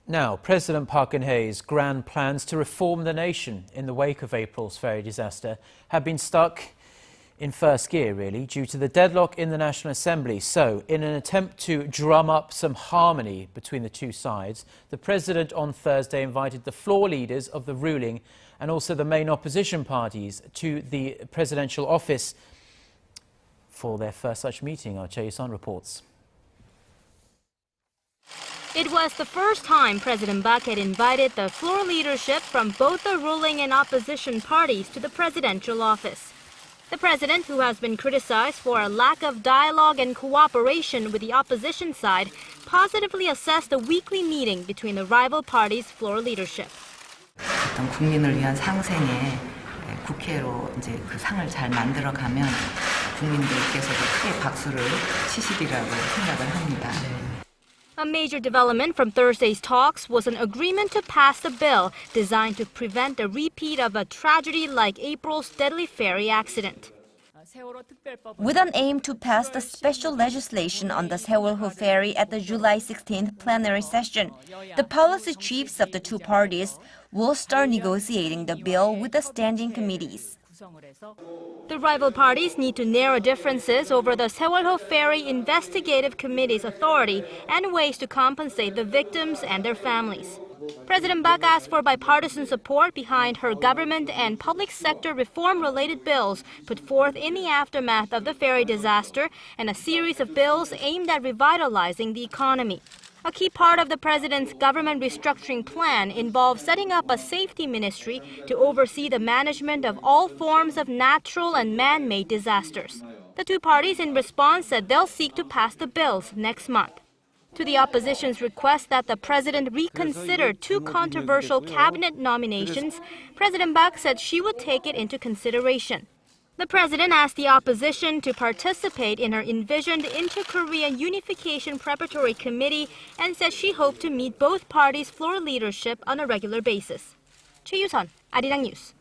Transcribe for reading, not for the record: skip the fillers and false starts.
Now, President Park Geun-hye's grand plans to reform the nation in the wake of April's ferry disaster have been stuck in first gear, really, due to the deadlock in the National Assembly. So, in an attempt to drum up some harmony between the two sides, the president on Thursday invited the floor leaders of the ruling and also the main opposition parties to the presidential office for their first such meeting. Our Choi You-sun reports. It was the first time President Park had invited the floor leadership from both the ruling and opposition parties to the presidential office. The president, who has been criticized for a lack of dialogue and cooperation with the opposition side, positively assessed the weekly meeting between the rival parties' floor leadership. 국민을 위한 상생에 국회로 이제 그 상을 잘 만들어가면 국민들께서도 크게 박수를 치시리라고 생각을 합니다. A major development from Thursday's talks was an agreement to pass a bill designed to prevent a repeat of a tragedy like April's deadly ferry accident. With an aim to pass the special legislation on the Seoul-ho ferry at the July 16th plenary session, the policy chiefs of the two parties will start negotiating the bill with the standing committees. The rival parties need to narrow differences over the Seoul-ho Ferry Investigative Committee's authority and ways to compensate the victims and their families. President Park asked for bipartisan support behind her government and public sector reform-related bills put forth in the aftermath of the ferry disaster and a series of bills aimed at revitalizing the economy. A key part of the president's government restructuring plan involves setting up a safety ministry to oversee the management of all forms of natural and man-made disasters. The two parties in response said they'll seek to pass the bills next month. To the opposition's request that the president reconsider two controversial cabinet nominations, President Park said she would take it into consideration. The president asked the opposition to participate in her envisioned Inter-Korea Unification Preparatory Committee and said she hoped to meet both parties' floor leadership on a regular basis. Choi You-sun, Arirang News.